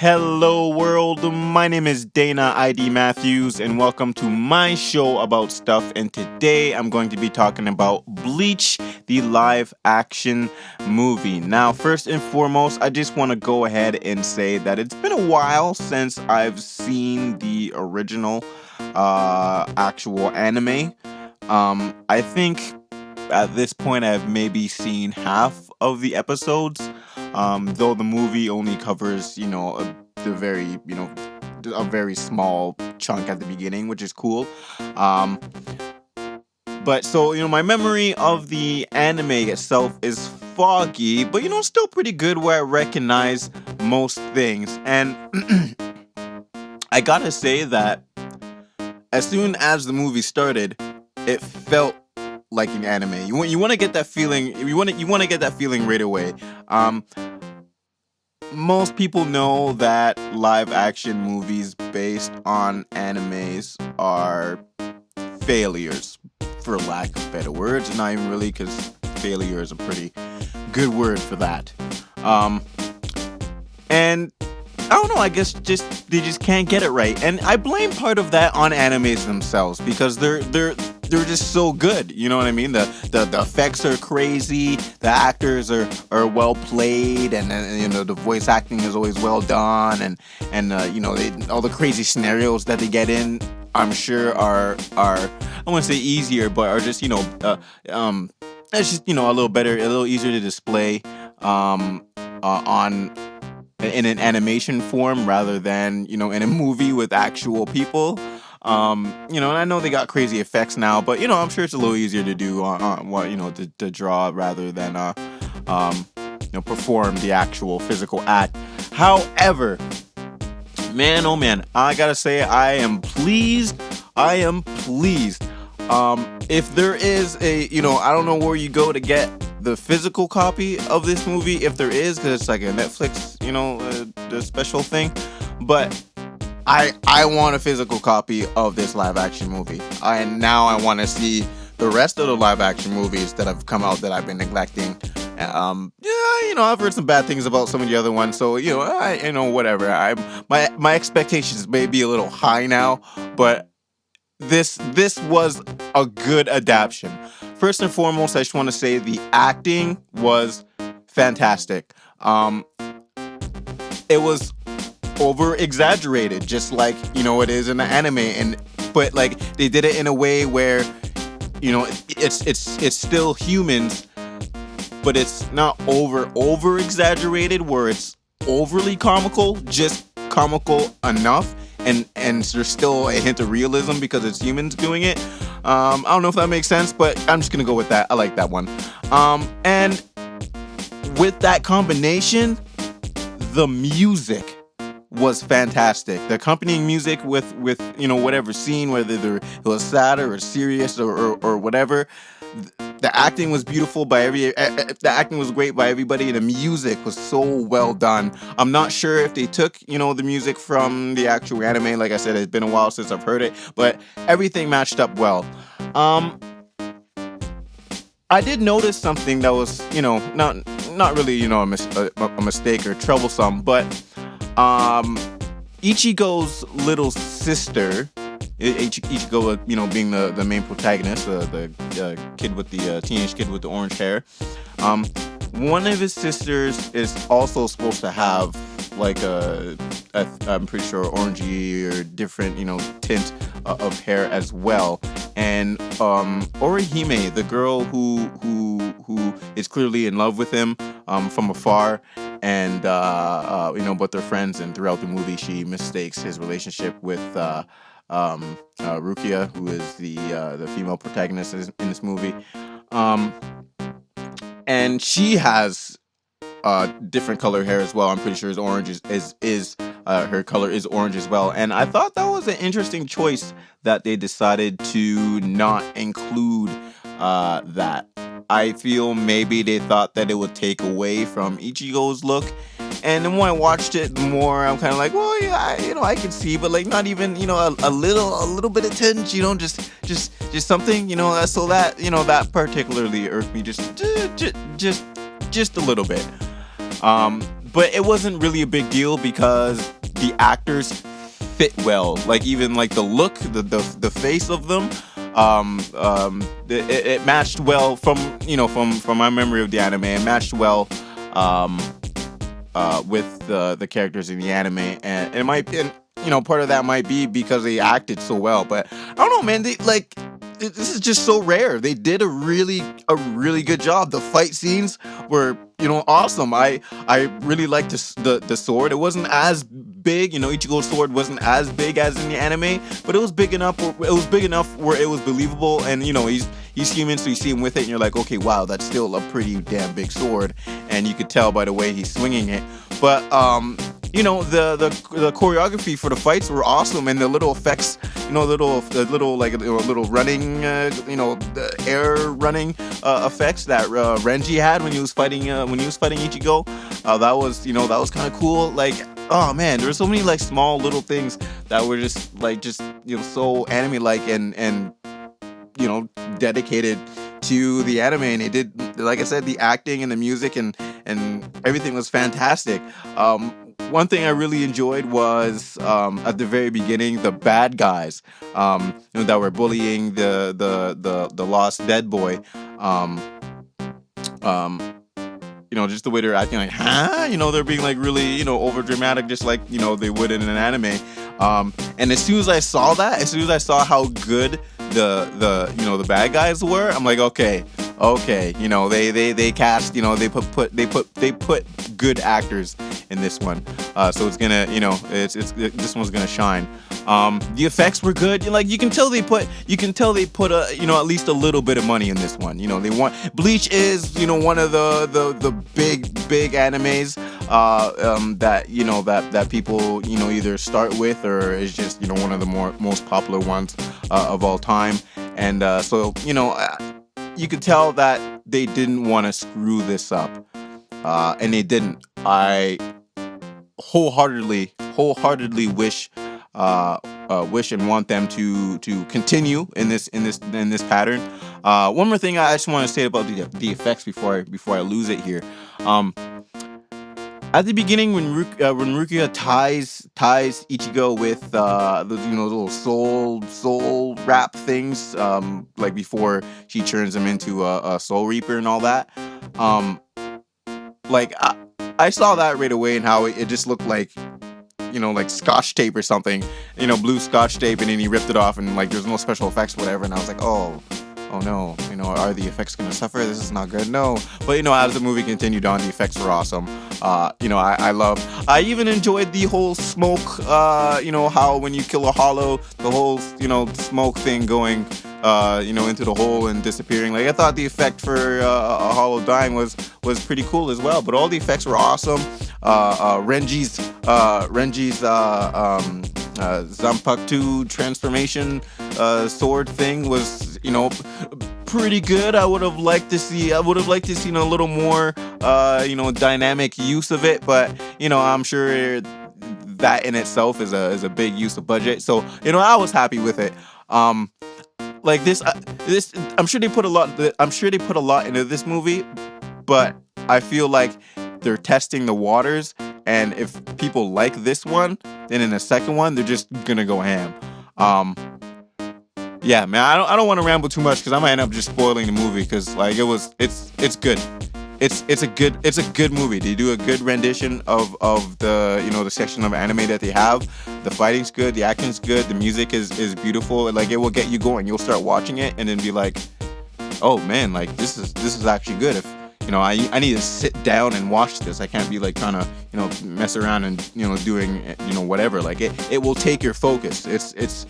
Hello world, my name is Dana ID Matthews and welcome to my show about stuff, and today I'm going to be talking about Bleach, the live action movie. Now, first and foremost, I just want to go ahead and say that it's been a while since I've seen the original actual anime. I think at this point I've maybe seen half of the episodes. Though the movie only covers, a very small chunk at the beginning, which is cool. Um, but so, my memory of the anime itself is foggy, but, still pretty good where I recognize most things. And I gotta say that as soon as the movie started, it felt like an anime. You want to get that feeling. You want to get that feeling right away. Most people know that live action movies based on animes are failures, for lack of better words. Not even really, because failure is a pretty good word for that. And I don't know, I guess they just can't get it right. And I blame part of that on animes themselves, because they're just so good. You know what I mean? The effects are crazy, the actors are well played, and the voice acting is always well done, and all the crazy scenarios that they get in, I'm sure are I wouldn't say easier, but are just it's just a little better, a little easier to display on in an animation form rather than in a movie with actual people. And I know they got crazy effects now, but I'm sure it's a little easier to do on what to draw rather than perform the actual physical act. However, man, oh man, I gotta say I am pleased. If there is I don't know where you go to get the physical copy of this movie, if there is, because it's like a Netflix, the special thing, but I want a physical copy of this live action movie. I want to see the rest of the live action movies that have come out that I've been neglecting. I've heard some bad things about some of the other ones, so whatever. My expectations may be a little high now, but this was a good adaptation. First and foremost, I just want to say the acting was fantastic. It was over exaggerated, just like it is in the anime, but like they did it in a way where it's still humans, but it's not over exaggerated where it's overly comical, just comical enough, and there's still a hint of realism because it's humans doing it. I don't know if that makes sense, but I'm just gonna go with that. I like that one. And with that combination, the music was fantastic. The accompanying music with whatever scene, whether it was sad or serious or whatever, the acting was beautiful the acting was great by everybody, and the music was so well done. I'm not sure if they took the music from the actual anime. Like I said, it's been a while since I've heard it, but everything matched up well. I did notice something that was not really a mistake or troublesome, but Ichigo's little sister, Ichigo, being the main protagonist, the kid with the teenage kid with the orange hair. One of his sisters is also supposed to have like I'm pretty sure orangey or different tint of hair as well. And Orihime, the girl who is clearly in love with him from afar, and but they're friends, and throughout the movie she mistakes his relationship with Rukia, who is the female protagonist in this movie, and she has different color hair as well. I'm pretty sure his orange is her color is orange as well, and I thought that was an interesting choice that they decided to not include that. I feel maybe they thought that it would take away from Ichigo's look. And then when I watched it more, I'm kind of like, well, yeah, I can see, but like not even, a little bit of tinge, just something, so that, that particularly irked me just a little bit. but it wasn't really a big deal because the actors fit well. Like even like the look, the face of them, it matched well from from my memory of the anime. It matched well um, with the characters in the anime, and it might, and part of that might be because they acted so well. But I don't know, man. They like this is just so rare. They did a really good job. The fight scenes were awesome. I really liked the sword. It wasn't as big. Ichigo's sword wasn't as big as in the anime, but it was big enough. It was big enough where it was believable. And he's human, so you see him with it, and you're like, okay, wow, that's still a pretty damn big sword. And you could tell by the way he's swinging it. But the choreography for the fights were awesome, and the little effects, little running, the air running effects that Renji had when he was fighting Ichigo. That was kind of cool. Like, oh man, there were so many like small little things that were just so anime like and dedicated to the anime, and they did, like I said, the acting and the music and everything was fantastic. One thing I really enjoyed was at the very beginning, the bad guys that were bullying the lost dead boy. Um, um, just the way they're acting, like, huh? They're being like really, over dramatic, just like they would in an anime. And as soon as I saw that, as soon as I saw how good the bad guys were, I'm like, okay, they cast, they put good actors in this one, so it's gonna, this one's gonna shine. The effects were good. Like you can tell they put at least a little bit of money in this one. They want Bleach is one of the big animes that people either start with or is just one of the most popular ones of all time. And so you could tell that they didn't want to screw this up, and they didn't. I wholeheartedly wish and want them to continue in this pattern. One more thing I just want to say about the effects before I lose it here. At the beginning, when Rukia ties Ichigo with those little soul wrap things, like before she turns him into a soul reaper and all that, like I saw that right away, and how it just looked like like scotch tape or something, blue scotch tape, and then he ripped it off, and like there's no special effects, whatever. And I was like, oh no, are the effects gonna suffer? This is not good. No, but as the movie continued on, the effects were awesome. I even enjoyed the whole smoke. How when you kill a hollow, the whole smoke thing going into the hole and disappearing. Like I thought the effect for a hollow dying was pretty cool as well. But all the effects were awesome. Renji's Zanpakuto transformation sword thing was pretty good. I would have liked to see a little more dynamic use of it, but I'm sure that in itself is a big use of budget. So I was happy with it. Like this I'm sure they put a lot into this movie, but I feel like they're testing the waters, and if people like this one, then in the second one they're just gonna go ham. Yeah, man, I don't want to ramble too much because I might end up just spoiling the movie, because like it's good. It's a good movie. They do a good rendition of the the section of anime that they have. The fighting's good, the acting's good, the music is beautiful. Like it will get you going. You'll start watching it and then be like, oh man, like this is actually good. If I need to sit down and watch this. I can't be like trying to mess around and doing whatever. Like it will take your focus. It's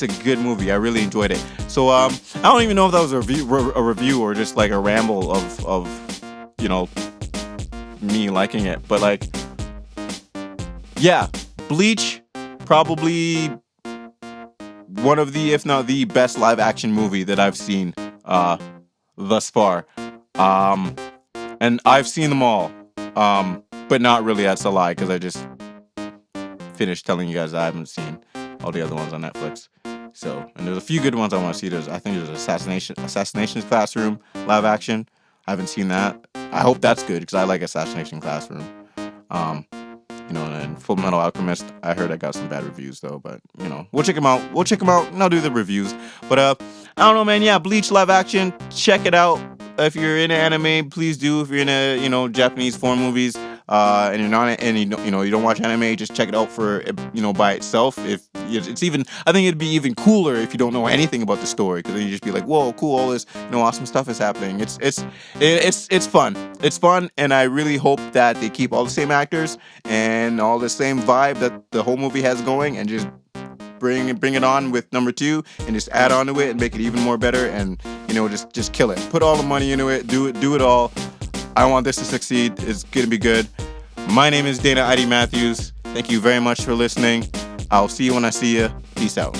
a good movie. I really enjoyed it. So I don't even know if that was a review or just like a ramble of me liking it. But like, yeah, Bleach, probably one of the, if not the best live action movie that I've seen thus far. And I've seen them all, but not really. That's a lie, because I just finished telling you guys I haven't seen all the other ones on Netflix. So, and there's a few good ones I want to see. I think there's Assassination's Classroom live action. I haven't seen that. I hope that's good, because I like Assassination Classroom. And Full Metal Alchemist, I heard I got some bad reviews though, but we'll check them out. And I'll do the reviews. But I don't know, man. Yeah, Bleach live action, check it out. If you're into anime, please do. If you're into Japanese foreign movies, and you're not, and you don't watch anime, just check it out for by itself. If it's even, I think it'd be even cooler if you don't know anything about the story, because then you just be like, whoa, cool, all this awesome stuff is happening. It's fun. It's fun, and I really hope that they keep all the same actors and all the same vibe that the whole movie has going, and just bring it on with number 2, and just add on to it and make it even more better, and just kill it. Put all the money into it. Do it all. I want this to succeed. It's gonna be good. My name is Dana ID Matthews. Thank you very much for listening. I'll see you when I see you. Peace out.